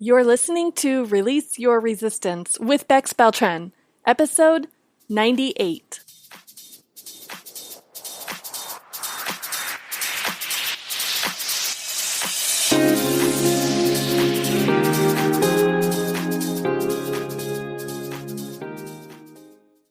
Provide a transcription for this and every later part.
You're listening to Release Your Resistance with Bex Beltran, episode 98.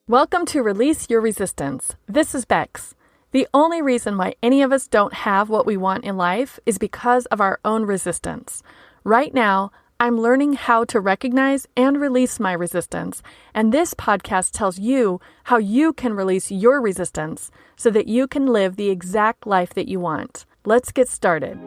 Welcome to Release Your Resistance. This is Bex. The only reason why any of us don't have what we want in life is because of our own resistance. Right now, I'm learning how to recognize and release my resistance, and this podcast tells you how you can release your resistance so that you can live the exact life that you want. Let's get started.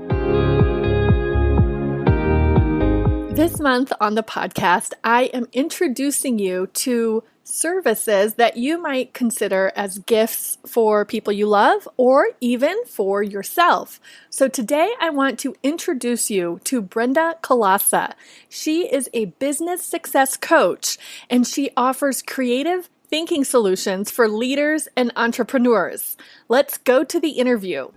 This month on the podcast, I am introducing you to services that you might consider as gifts for people you love or even for yourself. So today I want to introduce you to Brenda Kolasa. She is a business success coach and she offers creative thinking solutions for leaders and entrepreneurs. Let's go to the interview.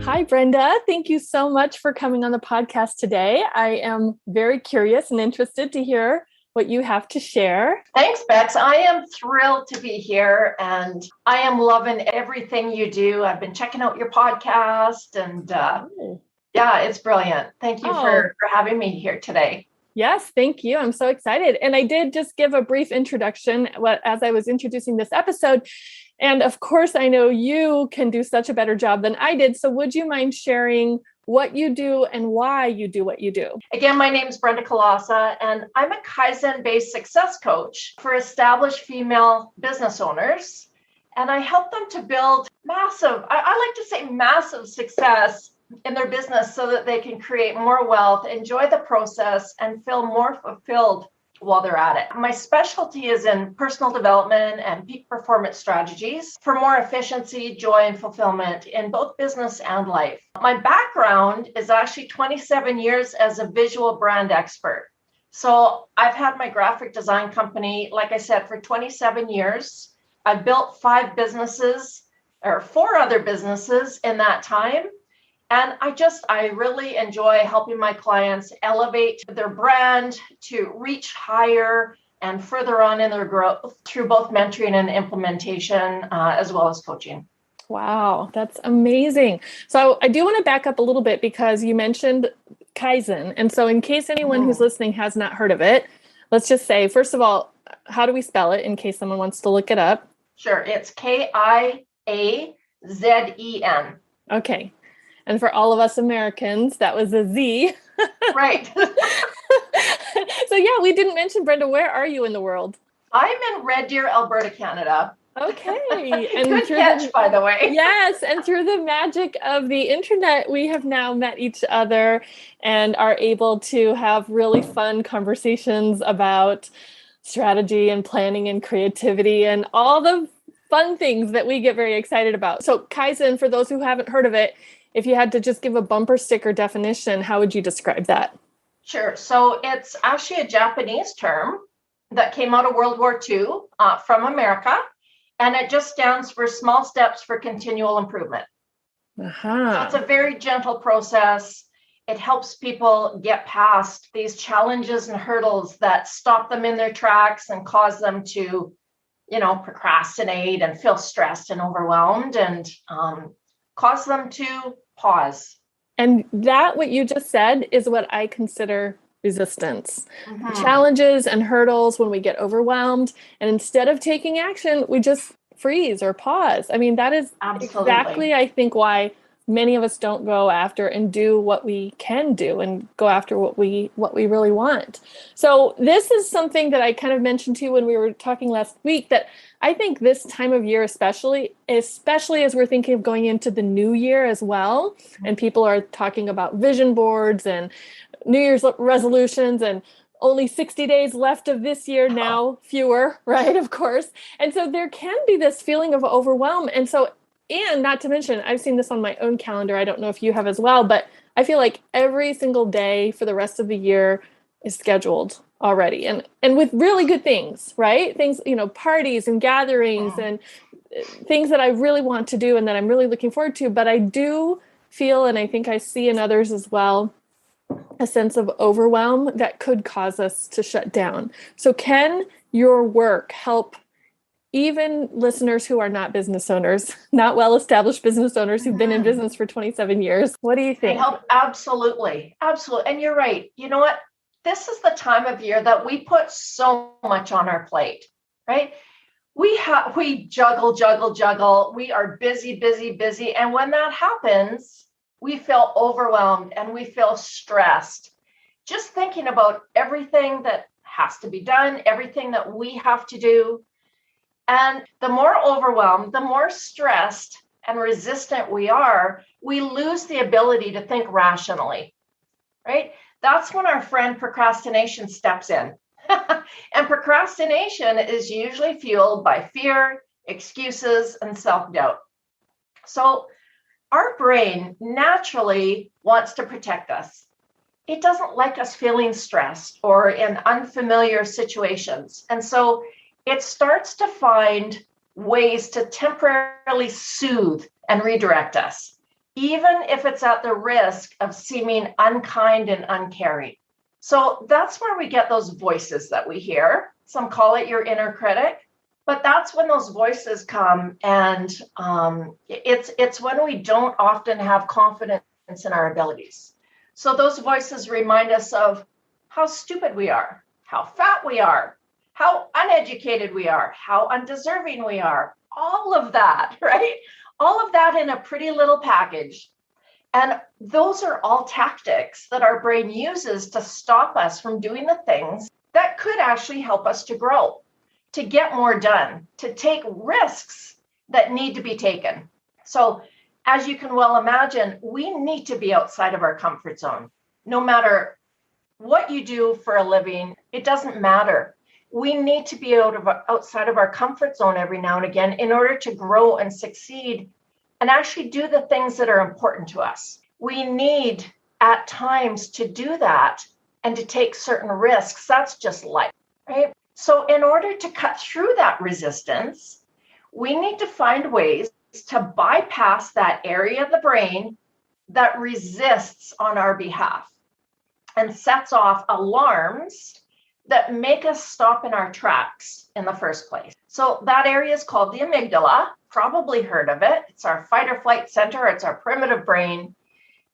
Hi, Brenda. Thank you so much for coming on the podcast today. I am very curious and interested to hear what you have to share. Thanks, Bex. I am thrilled to be here and I am loving everything you do. I've been checking out your podcast and it's brilliant. Thank you for having me here today. Yes, thank you. I'm so excited. And I did just give a brief introduction as I was introducing this episode. And of course, I know you can do such a better job than I did. So would you mind sharing what you do and why you do what you do? Again, my name is Brenda Kolasa, and I'm a Kaizen-based success coach for established female business owners. And I help them to build massive success in their business so that they can create more wealth, enjoy the process, and feel more fulfilled while they're at it. My specialty is in personal development and peak performance strategies for more efficiency, joy, and fulfillment in both business and life. My background is actually 27 years as a visual brand expert. So I've had my graphic design company, like I said, for 27 years. I've built 4 other businesses in that time. And I really enjoy helping my clients elevate their brand to reach higher and further on in their growth through both mentoring and implementation, as well as coaching. Wow, that's amazing. So I do want to back up a little bit because you mentioned Kaizen. And so in case anyone who's listening has not heard of it, let's just say, first of all, how do we spell it in case someone wants to look it up? Sure. It's Kaizen. Okay. And for all of us Americans, that was a Z. Right. So yeah, we didn't mention, Brenda, where are you in the world? I'm in Red Deer, Alberta, Canada. Okay. And good catch, by the way. Yes. And through the magic of the internet, we have now met each other and are able to have really fun conversations about strategy and planning and creativity and all the fun things that we get very excited about. So Kaizen, for those who haven't heard of it, if you had to just give a bumper sticker definition, how would you describe that? Sure. So it's actually a Japanese term that came out of World War II from America, and it just stands for small steps for continual improvement. So it's a very gentle process. It helps people get past these challenges and hurdles that stop them in their tracks and cause them to, procrastinate and feel stressed and overwhelmed and cause them to pause. And that, what you just said, is what I consider resistance. Mm-hmm. Challenges and hurdles when we get overwhelmed. And instead of taking action, we just freeze or pause. I mean, that is exactly, I think, why many of us don't go after and do what we can do and go after what we really want. So this is something that I kind of mentioned to you when we were talking last week, that I think this time of year, especially as we're thinking of going into the new year as well, and people are talking about vision boards and New Year's resolutions and only 60 days left of this year now, fewer, right? Of course. And so there can be this feeling of overwhelm. And not to mention, I've seen this on my own calendar. I don't know if you have as well, but I feel like every single day for the rest of the year is scheduled already. And with really good things, right? Things, parties and gatherings and things that I really want to do and that I'm really looking forward to. But I do feel, and I think I see in others as well, a sense of overwhelm that could cause us to shut down. So can your work help even listeners who are not business owners, not well-established business owners who've been in business for 27 years? What do you think? It help, absolutely. Absolutely. And you're right. You know what? This is the time of year that we put so much on our plate, right? We juggle. We are busy. And when that happens, we feel overwhelmed and we feel stressed. Just thinking about everything that has to be done, everything that we have to do. And the more overwhelmed, the more stressed and resistant we are, we lose the ability to think rationally, right? That's when our friend procrastination steps in. And procrastination is usually fueled by fear, excuses, and self-doubt. So our brain naturally wants to protect us. It doesn't like us feeling stressed or in unfamiliar situations. And so it starts to find ways to temporarily soothe and redirect us, even if it's at the risk of seeming unkind and uncaring. So that's where we get those voices that we hear. Some call it your inner critic, but that's when those voices come, and it's when we don't often have confidence in our abilities. So those voices remind us of how stupid we are, how fat we are, how uneducated we are, how undeserving we are, all of that, right? All of that in a pretty little package. And those are all tactics that our brain uses to stop us from doing the things that could actually help us to grow, to get more done, to take risks that need to be taken. So as you can well imagine, we need to be outside of our comfort zone. No matter what you do for a living, it doesn't matter. We need to be outside of our comfort zone every now and again in order to grow and succeed and actually do the things that are important to us. We need at times to do that and to take certain risks. That's just life, right? So in order to cut through that resistance, we need to find ways to bypass that area of the brain that resists on our behalf and sets off alarms that make us stop in our tracks in the first place. So that area is called the amygdala. Probably heard of it. It's our fight or flight center. It's our primitive brain.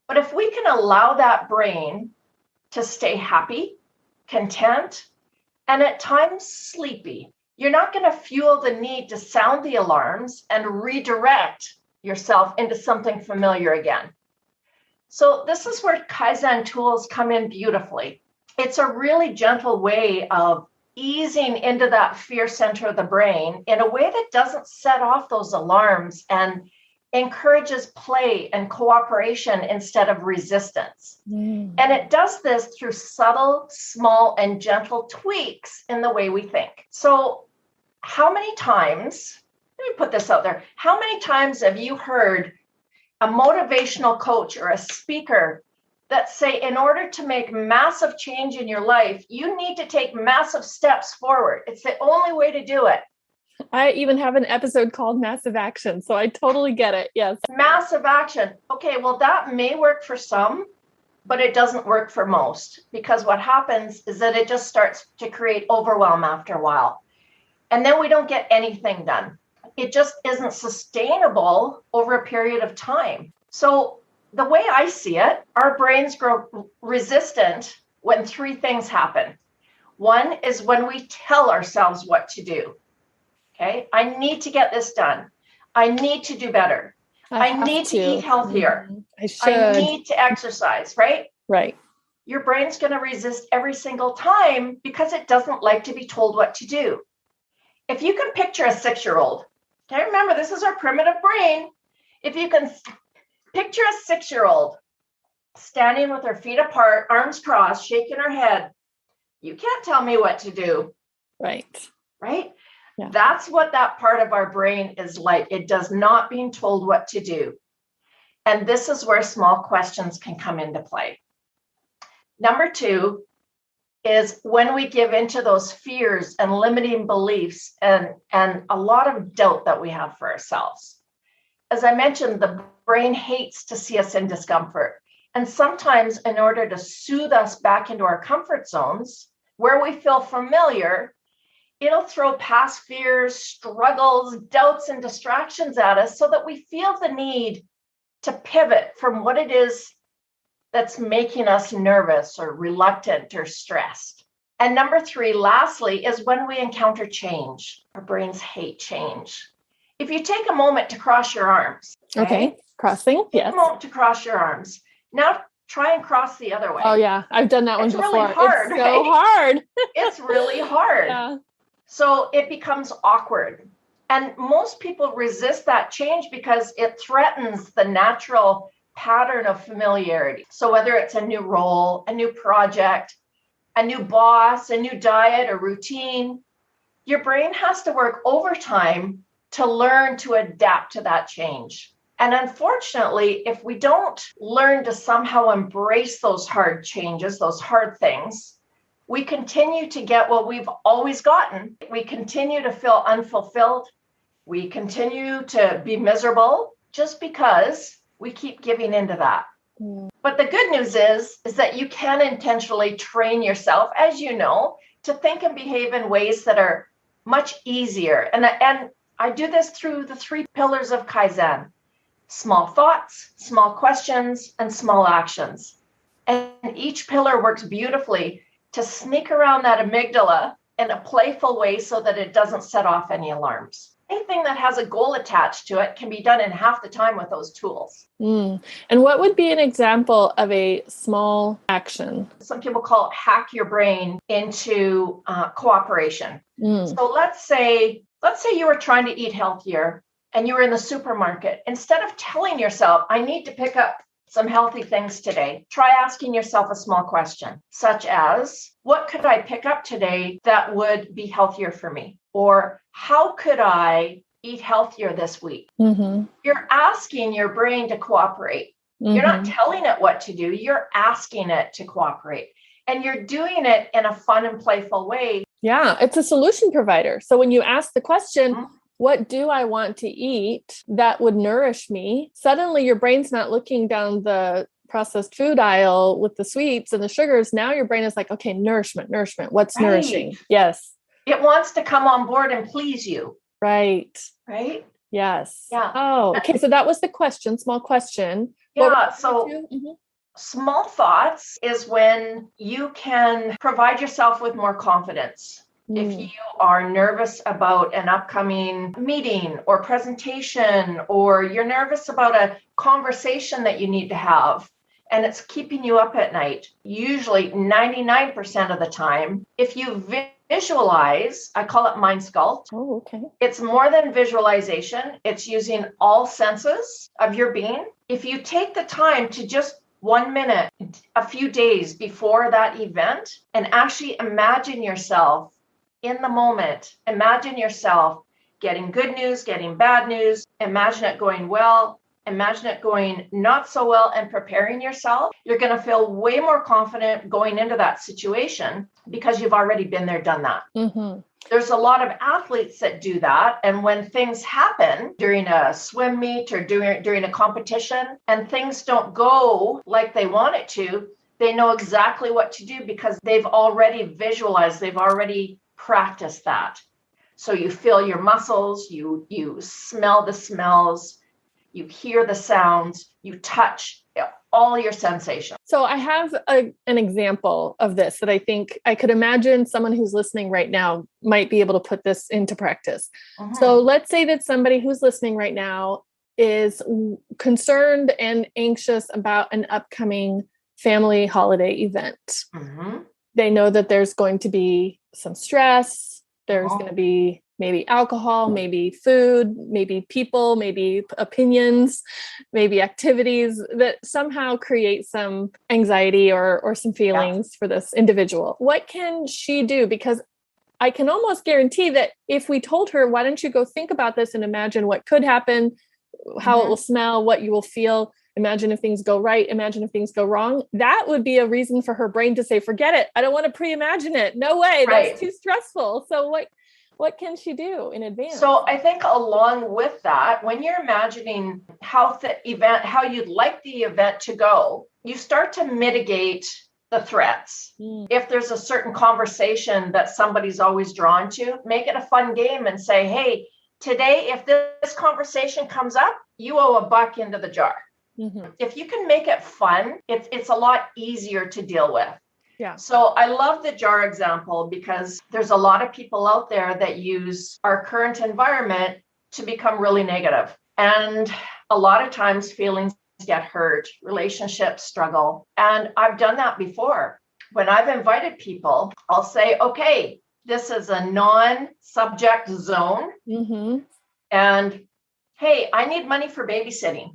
But if we can allow that brain to stay happy, content, and at times sleepy, you're not going to fuel the need to sound the alarms and redirect yourself into something familiar again. So this is where Kaizen tools come in beautifully. It's a really gentle way of easing into that fear center of the brain in a way that doesn't set off those alarms and encourages play and cooperation instead of resistance. And it does this through subtle, small, and gentle tweaks in the way we think. So how many times, let me put this out there, how many times have you heard a motivational coach or a speaker that say, in order to make massive change in your life, you need to take massive steps forward? It's the only way to do it. I even have an episode called Massive Action, so I totally get it. Yes. Massive action. Okay, well, that may work for some, but it doesn't work for most, because what happens is that it just starts to create overwhelm after a while. And then we don't get anything done. It just isn't sustainable over a period of time. So the way I see it, our brains grow resistant when three things happen. One is when we tell ourselves what to do. Okay, I need to get this done. I need to do better. I need to eat healthier. I need to exercise, right? Right. Your brain's going to resist every single time because it doesn't like to be told what to do. If you can picture a 6-year-old, okay, remember, this is our primitive brain. If you can picture a 6-year-old standing with her feet apart, arms crossed, shaking her head, you can't tell me what to do. Right. Right? Yeah. That's what that part of our brain is like. It does not being told what to do. And this is where small questions can come into play. Number 2 is when we give into those fears and limiting beliefs and a lot of doubt that we have for ourselves. As I mentioned, the Brain hates to see us in discomfort. And sometimes in order to soothe us back into our comfort zones where we feel familiar, it'll throw past fears, struggles, doubts, and distractions at us so that we feel the need to pivot from what it is that's making us nervous or reluctant or stressed. And number 3, lastly, is when we encounter change. Our brains hate change. If you take a moment to cross your arms. Okay. Crossing. Take Yes. a moment to cross your arms. Now try and cross the other way. Oh yeah. I've done that one It's before. really hard, It's so hard. It's really hard. Yeah. So it becomes awkward. And most people resist that change because it threatens the natural pattern of familiarity. So whether it's a new role, a new project, a new boss, a new diet or routine, your brain has to work overtime to learn to adapt to that change. And unfortunately, if we don't learn to somehow embrace those hard changes, those hard things, we continue to get what we've always gotten. We continue to feel unfulfilled. We continue to be miserable just because we keep giving into that. But the good news is that you can intentionally train yourself, as you know, to think and behave in ways that are much easier. And I do this through the 3 pillars of Kaizen: small thoughts, small questions, and small actions. And each pillar works beautifully to sneak around that amygdala in a playful way so that it doesn't set off any alarms. Anything that has a goal attached to it can be done in half the time with those tools. And what would be an example of a small action? Some people call it hack your brain into cooperation. So let's say you were trying to eat healthier and you were in the supermarket. Instead of telling yourself, I need to pick up some healthy things today, try asking yourself a small question, such as, what could I pick up today that would be healthier for me? Or how could I eat healthier this week? You're asking your brain to cooperate. You're not telling it what to do. You're asking it to cooperate. And you're doing it in a fun and playful way. Yeah, it's a solution provider. So when you ask the question, what do I want to eat that would nourish me? Suddenly your brain's not looking down the processed food aisle with the sweets and the sugars. Now your brain is like, okay, nourishment. What's nourishing? Yes. It wants to come on board and please you. Right. Yes. Yeah. Oh, okay. So that was the question, small question. Yeah. So small thoughts is when you can provide yourself with more confidence. If you are nervous about an upcoming meeting or presentation, or you're nervous about a conversation that you need to have, and it's keeping you up at night, usually 99% of the time, if you visualize, I call it mind sculpt. Oh, okay. It's more than visualization. It's using all senses of your being. If you take the time to just 1 minute, a few days before that event, and actually imagine yourself in the moment, imagine yourself getting good news, getting bad news, imagine it going well, imagine it going not so well, and preparing yourself, you're going to feel way more confident going into that situation because you've already been there, done that. There's a lot of athletes that do that. And when things happen during a swim meet or during a competition and things don't go like they want it to, they know exactly what to do because they've already visualized, they've already practice that. So you feel your muscles, you smell the smells, you hear the sounds, you touch all your sensations. So I have an example of this that I think I could imagine someone who's listening right now might be able to put this into practice. So let's say that somebody who's listening right now is concerned and anxious about an upcoming family holiday event. They know that there's going to be some stress. There's going to be maybe alcohol, maybe food, maybe people, maybe opinions, maybe activities that somehow create some anxiety or some feelings for this individual. What can she do? Because I can almost guarantee that if we told her, why don't you go think about this and imagine what could happen, how it will smell, what you will feel, imagine if things go right, imagine if things go wrong, that would be a reason for her brain to say, forget it. I don't want to pre-imagine it. No way. That's too stressful. So What can she do in advance? So I think along with that, when you're imagining how you'd like the event to go, you start to mitigate the threats. If there's a certain conversation that somebody's always drawn to, make it a fun game and say, hey, today, if this conversation comes up, you owe $1 into the jar. If you can make it fun, it's a lot easier to deal with. Yeah. So I love the jar example because there's a lot of people out there that use our current environment to become really negative. And a lot of times feelings get hurt, relationships struggle. And I've done that before. When I've invited people, I'll say, okay, this is a non-subject zone. And hey, I need money for babysitting.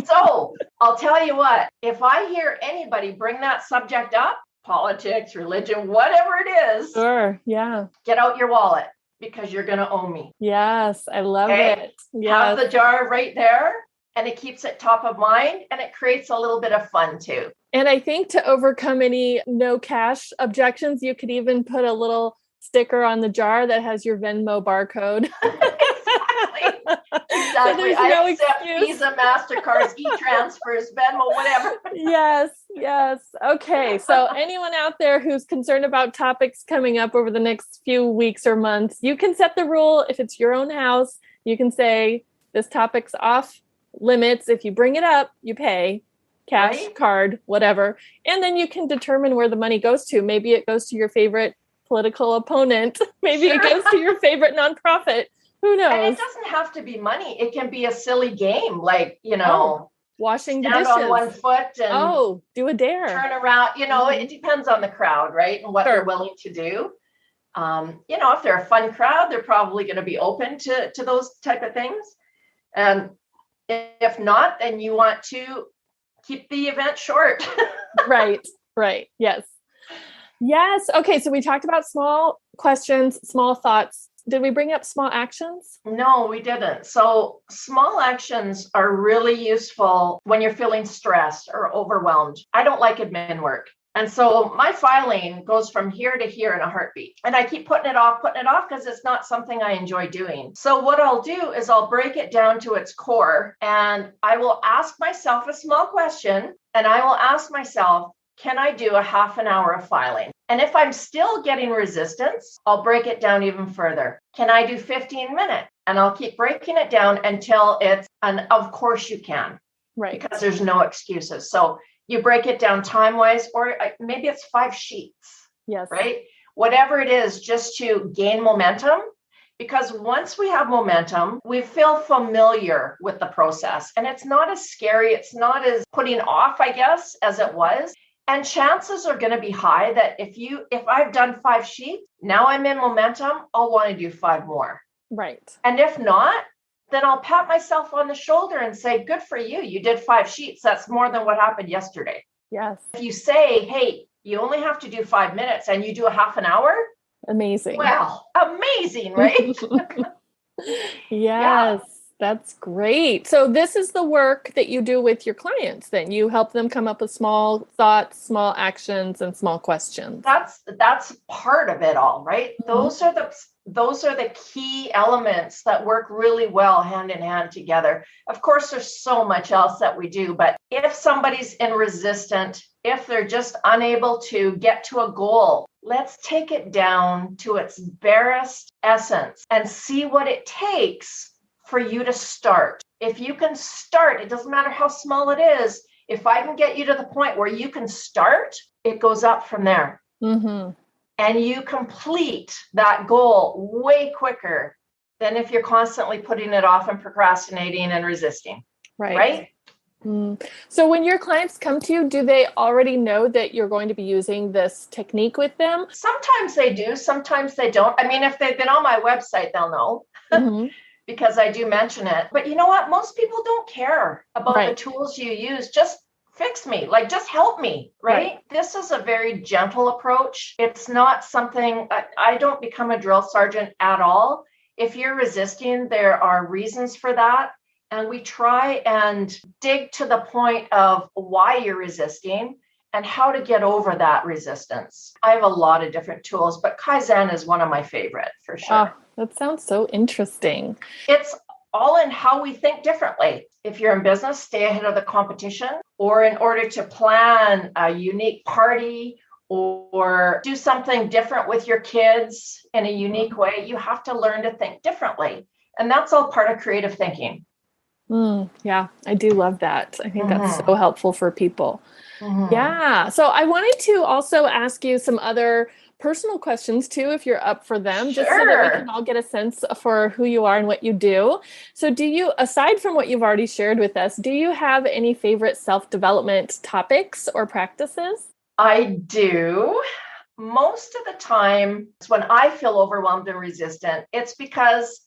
So I'll tell you what, if I hear anybody bring that subject up, politics, religion, whatever it is, sure, yeah, get out your wallet because you're going to owe me. Yes, I love it. Yes. Have the jar right there and it keeps it top of mind and it creates a little bit of fun too. And I think to overcome any no cash objections, you could even put a little sticker on the jar that has your Venmo barcode. Exactly. So I accept Visa, MasterCards, e-transfers, Venmo, whatever. Yes. Okay. So anyone out there who's concerned about topics coming up over the next few weeks or months, you can set the rule. If it's your own house, you can say this topic's off limits. If you bring it up, you pay cash, right? Card, whatever. And then you can determine where the money goes to. Maybe it goes to your favorite political opponent. Maybe it goes to your favorite nonprofit. Who knows? And it doesn't have to be money. It can be a silly game, like, washing stand the dishes on one foot and do a dare. Turn around. It depends on the crowd, right? And what they're willing to do. If they're a fun crowd, they're probably going to be open to those type of things. And if not, then you want to keep the event short. Right. Yes. Okay. So we talked about small questions, small thoughts. Did we bring up small actions? No, we didn't. So small actions are really useful when you're feeling stressed or overwhelmed. I don't like admin work. And so my filing goes from here to here in a heartbeat. And I keep putting it off because it's not something I enjoy doing. So what I'll do is I'll break it down to its core and I will ask myself a small question and I will ask myself, can I do a half an hour of filing? And if I'm still getting resistance, I'll break it down even further. Can I do 15 minutes? And I'll keep breaking it down until it's an of course you can. Right. Because there's no excuses. So you break it down time-wise, or maybe it's 5 sheets. Yes. Right? Whatever it is, just to gain momentum. Because once we have momentum, we feel familiar with the process. And it's not as scary. It's not as putting off, I guess, as it was. And chances are going to be high that if I've done 5 sheets, now I'm in momentum, I'll want to do 5 more. Right. And if not, then I'll pat myself on the shoulder and say, good for you. You did 5 sheets. That's more than what happened yesterday. Yes. If you say, hey, you only have to do 5 minutes and you do a half an hour. Amazing. Well, amazing, right? Yes. Yeah. That's great. So this is the work that you do with your clients, then you help them come up with small thoughts, small actions, and small questions. That's part of it all, right? Mm-hmm. Those are the key elements that work really well hand in hand together. Of course, there's so much else that we do, but if somebody's resistant, if they're just unable to get to a goal, let's take it down to its barest essence and see what it takes for you to start. If you can start, it doesn't matter how small it is. If I can get you to the point where you can start, it goes up from there. Mm-hmm. And you complete that goal way quicker than if you're constantly putting it off and procrastinating and resisting. Right? Mm. So when your clients come to you, do they already know that you're going to be using this technique with them? Sometimes they do. Sometimes they don't. I mean, if they've been on my website, they'll know. Mm-hmm. Because I do mention it. But you know what? Most people don't care about the tools you use. Just fix me, just help me, right? This is a very gentle approach. It's not something, I don't become a drill sergeant at all. If you're resisting, there are reasons for that. And we try and dig to the point of why you're resisting and how to get over that resistance. I have a lot of different tools, but Kaizen is one of my favorite for sure. Oh, that sounds so interesting. It's all in how we think differently. If you're in business, stay ahead of the competition, or in order to plan a unique party or do something different with your kids in a unique way, you have to learn to think differently. And that's all part of creative thinking. Yeah, I do love that. I think that's so helpful for people. Yeah. So I wanted to also ask you some other personal questions too, if you're up for them, just so that we can all get a sense for who you are and what you do. So do you, aside from what you've already shared with us, do you have any favorite self-development topics or practices? I do. Most of the time, when I feel overwhelmed and resistant, it's because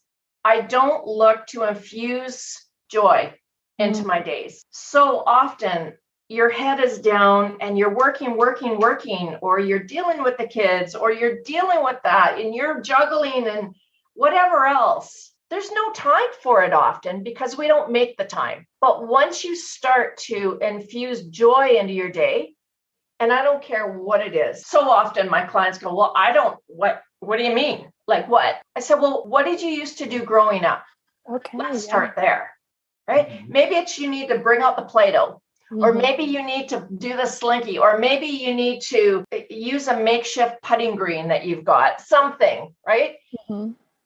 I don't look to infuse joy into my days. So often your head is down and you're working, or you're dealing with the kids, or you're dealing with that, and you're juggling and whatever else. There's no time for it often because we don't make the time. But once you start to infuse joy into your day, and I don't care what it is. So often my clients go, well, what do you mean? Like what? I said, well, what did you used to do growing up? Okay. Let's start there, right? Maybe it's you need to bring out the Play-Doh, or maybe you need to do the slinky, or maybe you need to use a makeshift putting green that you've got, something, right?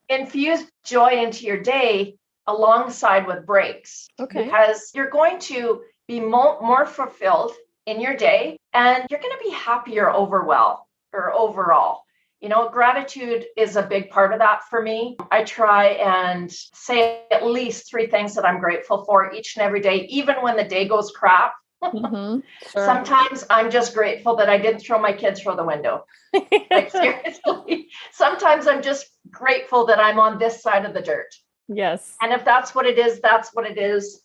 Infuse joy into your day alongside with breaks, because you're going to be more fulfilled in your day, and you're going to be happier overall. You know, gratitude is a big part of that for me. I try and say at least 3 things that I'm grateful for each and every day, even when the day goes crap. Sure. Sometimes I'm just grateful that I didn't throw my kids through the window. Like seriously. Sometimes I'm just grateful that I'm on this side of the dirt. Yes. And if that's what it is, that's what it is.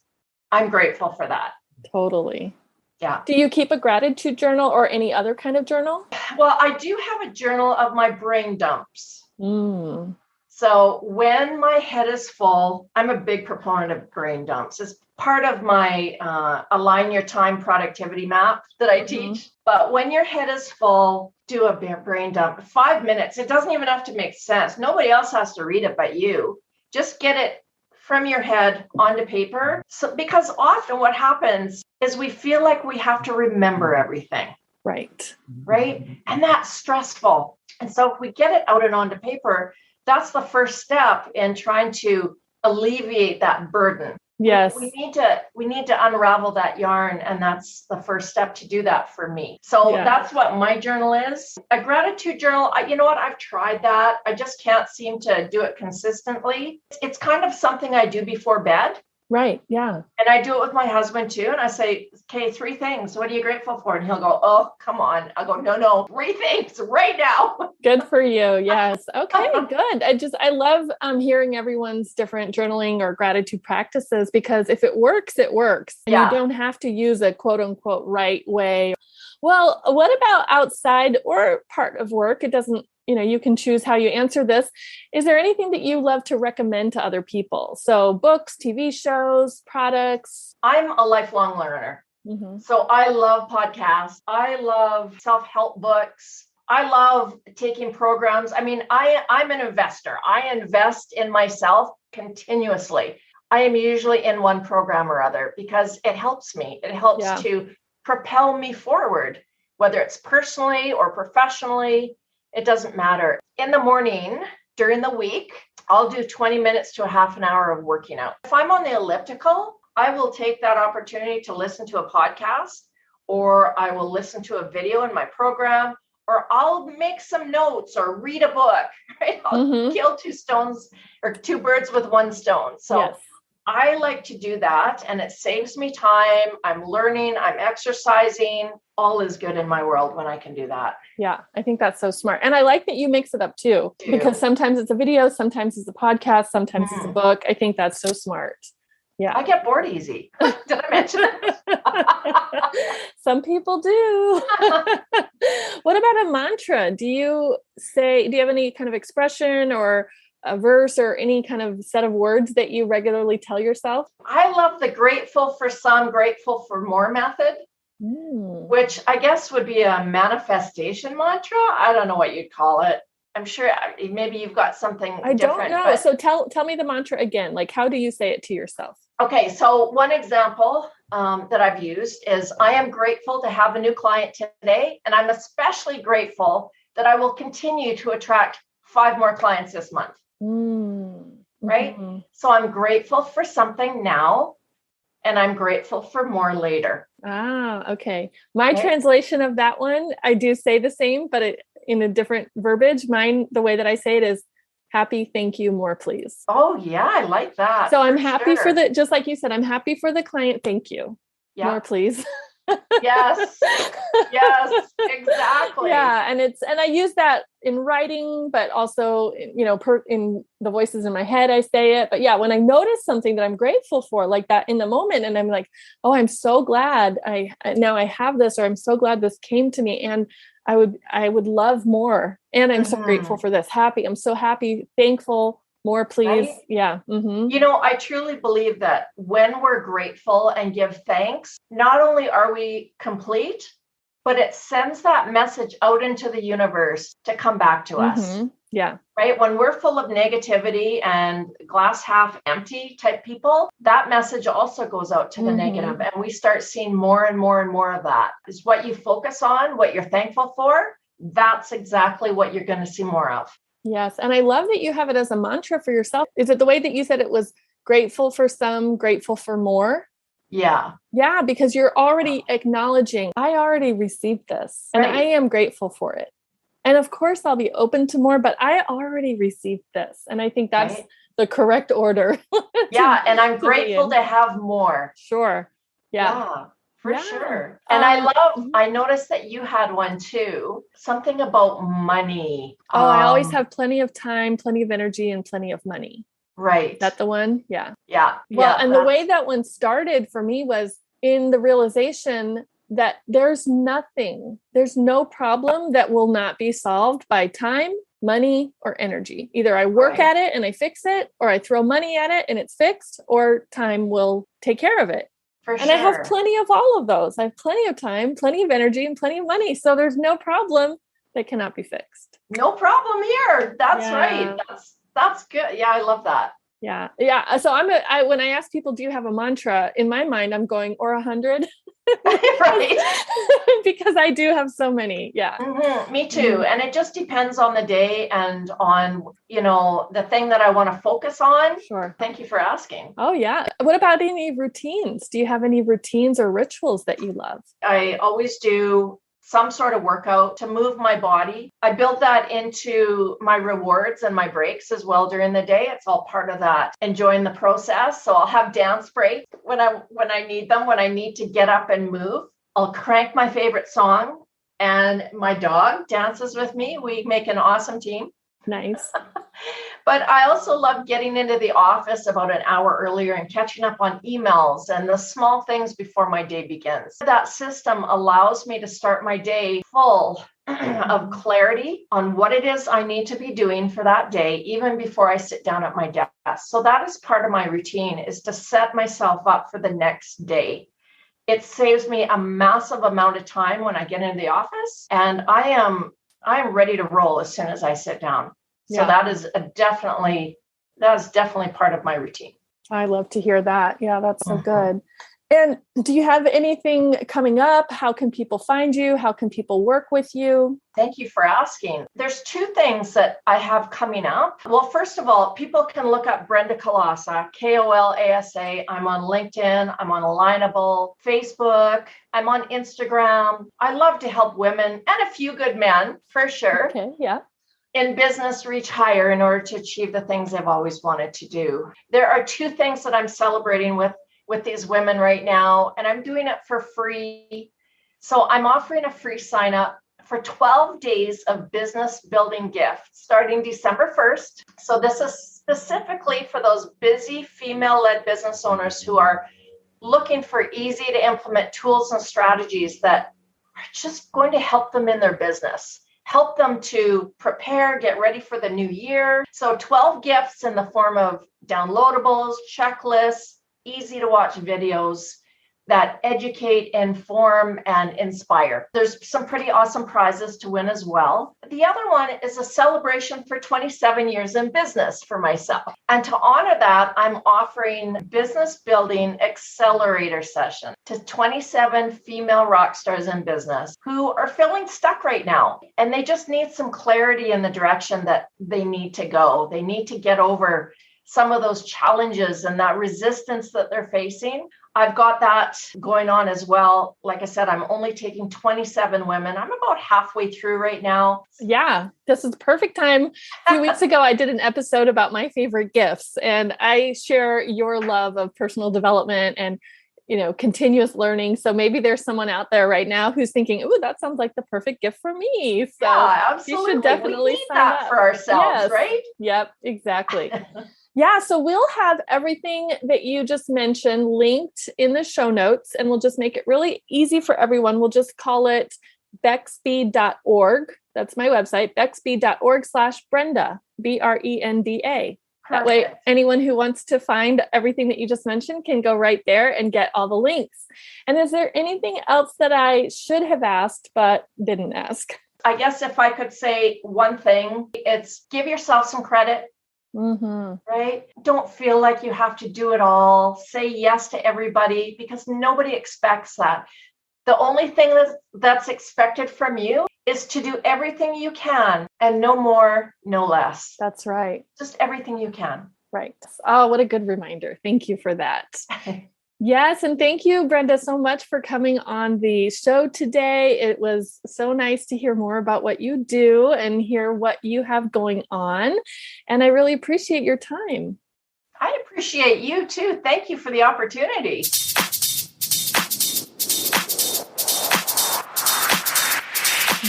I'm grateful for that. Totally. Yeah. Do you keep a gratitude journal or any other kind of journal? Well, I do have a journal of my brain dumps. So when my head is full, I'm a big proponent of brain dumps. It's part of my align your time productivity map that I teach. But when your head is full, do a brain dump. 5 minutes. It doesn't even have to make sense. Nobody else has to read it but you. Just get it from your head onto paper. So, because often what happens is we feel like we have to remember everything. Right. And that's stressful. And so if we get it out and onto paper, that's the first step in trying to alleviate that burden. Yes. We need to unravel that yarn, and that's the first step to do that for me. So that's what my journal is. A gratitude journal, you know what? I've tried that. I just can't seem to do it consistently. It's kind of something I do before bed. Right. Yeah. And I do it with my husband too. And I say, okay, 3 things. What are you grateful for? And he'll go, oh, come on. I'll go, no, 3 things right now. Good for you. Yes. Okay, good. I love hearing everyone's different journaling or gratitude practices, because if it works, it works. And you don't have to use a quote unquote right way. Well, what about outside or part of work? It doesn't, you can choose how you answer this. Is there anything that you love to recommend to other people? So books, TV shows, products? I'm a lifelong learner. So I love podcasts. I love self-help books. I love taking programs. I mean, I'm an investor. I invest in myself continuously. I am usually in one program or other because it helps me. It helps to propel me forward, whether it's personally or professionally. It doesn't matter. In the morning, during the week, I'll do 20 minutes to a half an hour of working out. If I'm on the elliptical, I will take that opportunity to listen to a podcast, or I will listen to a video in my program, or I'll make some notes or read a book. Right? I'll kill 2 birds with 1 stone. So I like to do that, and it saves me time. I'm learning, I'm exercising. All is good in my world when I can do that. Yeah, I think that's so smart. And I like that you mix it up too, because sometimes it's a video, sometimes it's a podcast, sometimes it's a book. I think that's so smart. Yeah. I get bored easy. Did I mention it? Some people do. What about a mantra? Do you have any kind of expression or a verse or any kind of set of words that you regularly tell yourself? I love the grateful for some, grateful for more method. which I guess would be a manifestation mantra. I don't know what you'd call it. I'm sure maybe you've got something I different. don't know. But... So tell me the mantra again. Like, how do you say it to yourself? Okay, so one example that I've used is I am grateful to have a new client today, and I'm especially grateful that I will continue to attract 5 more clients this month. Right? So I'm grateful for something now, and I'm grateful for more later. Ah, okay. My translation of that one, I do say the same, but in a different verbiage. Mine, the way that I say it is happy, thank you, more please. Oh yeah, I like that. So I'm happy for just like you said, I'm happy for the client. Thank you. Yeah. More please. Yes. Yes, exactly. Yeah. And I use that in writing, but also, in the voices in my head, I say it. But yeah, when I notice something that I'm grateful for, like that in the moment, and I'm like, oh, I'm so glad now I have this, or I'm so glad this came to me, and I would love more. And I'm so grateful for this. Happy. I'm so happy, thankful, more please. Right? Yeah. I truly believe that when we're grateful and give thanks, not only are we complete, but it sends that message out into the universe to come back to us. Yeah. Right. When we're full of negativity and glass half empty type people, that message also goes out to the negative, and we start seeing more and more and more of that. Is what you focus on, what you're thankful for, that's exactly what you're going to see more of. Yes. And I love that you have it as a mantra for yourself. Is it the way that you said it was grateful for some, grateful for more? Yeah. Yeah, because you're already acknowledging, I already received this and I am grateful for it. And of course I'll be open to more, but I already received this. And I think that's the correct order. And I'm grateful to have more. Sure. Yeah. For sure. And I noticed that you had one too, something about money. I always have plenty of time, plenty of energy, and plenty of money. Right. Is that the one? Yeah. Yeah. Well, and the way that one started for me was in the realization that there's no problem that will not be solved by time, money, or energy. Either I work at it and I fix it, or I throw money at it and it's fixed, or time will take care of it. And I have plenty of all of those. I have plenty of time, plenty of energy, and plenty of money. So there's no problem that cannot be fixed. No problem here. That's right. That's good. Yeah, I love that. Yeah. Yeah. So when I ask people, do you have a mantra? In my mind, I'm going, or 100. Right. Because I do have so many. Yeah. Me too. And it just depends on the day and on, the thing that I want to focus on. Sure. Thank you for asking. Oh, yeah. What about any routines? Do you have any routines or rituals that you love? I always do some sort of workout to move my body. I build that into my rewards and my breaks as well during the day. It's all part of that, enjoying the process. So I'll have dance breaks when I need them, when I need to get up and move. I'll crank my favorite song, and my dog dances with me. We make an awesome team. Nice. But I also love getting into the office about an hour earlier and catching up on emails and the small things before my day begins. That system allows me to start my day full of clarity on what it is I need to be doing for that day, even before I sit down at my desk. So that is part of my routine, is to set myself up for the next day. It saves me a massive amount of time when I get into the office, and I am ready to roll as soon as I sit down. So that is definitely part of my routine. I love to hear that. Yeah, that's so good. And do you have anything coming up? How can people find you? How can people work with you? Thank you for asking. There's 2 things that I have coming up. Well, first of all, people can look up Brenda Kolasa, Kolasa. I'm on LinkedIn. I'm on Alignable, Facebook. I'm on Instagram. I love to help women and a few good men, for sure. Okay, yeah. In business reach higher in order to achieve the things they've always wanted to do. There are 2 things that I'm celebrating with these women right now, and I'm doing it for free. So I'm offering a free sign up for 12 days of business building gifts starting December 1st. So this is specifically for those busy female-led business owners who are looking for easy to implement tools and strategies that are just going to help them in their business. Help them to prepare, get ready for the new year. So 12 gifts in the form of downloadables, checklists, easy to watch videos that educate, inform, and inspire. There's some pretty awesome prizes to win as well. The other one is a celebration for 27 years in business for myself. And to honor that, I'm offering business building accelerator session to 27 female rock stars in business who are feeling stuck right now. And they just need some clarity in the direction that they need to go. They need to get over some of those challenges and that resistance that they're facing. I've got that going on as well. Like I said, I'm only taking 27 women. I'm about halfway through right now. Yeah, this is the perfect time. A few weeks ago, I did an episode about my favorite gifts, and I share your love of personal development and, continuous learning. So maybe there's someone out there right now who's thinking, "Ooh, that sounds like the perfect gift for me." So yeah, absolutely. You should definitely we need sign that up for ourselves, yes. Right? Yep, exactly. Yeah, so we'll have everything that you just mentioned linked in the show notes, and we'll just make it really easy for everyone. We'll just call it bexb.org. That's my website, bexb.org/Brenda, Brenda. That way, anyone who wants to find everything that you just mentioned can go right there and get all the links. And is there anything else that I should have asked but didn't ask? I guess if I could say one thing, it's give yourself some credit. Mm-hmm. Right? Don't feel like you have to do it all. Say yes to everybody because nobody expects that. The only thing that's expected from you is to do everything you can and no more, no less. That's right. Just everything you can. Right. Oh, what a good reminder. Thank you for that. Yes. And thank you, Brenda, so much for coming on the show today. It was so nice to hear more about what you do and hear what you have going on. And I really appreciate your time. I appreciate you too. Thank you for the opportunity.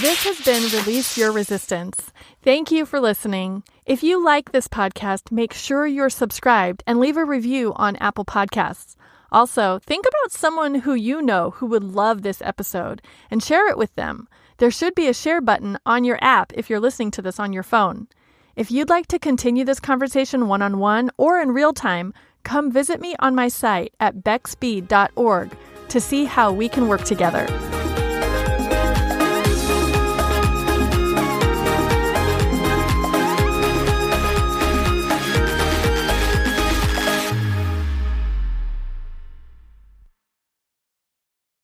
This has been Release Your Resistance. Thank you for listening. If you like this podcast, make sure you're subscribed and leave a review on Apple Podcasts. Also, think about someone who you know who would love this episode and share it with them. There should be a share button on your app if you're listening to this on your phone. If you'd like to continue this conversation one-on-one or in real time, come visit me on my site at bexb.org to see how we can work together.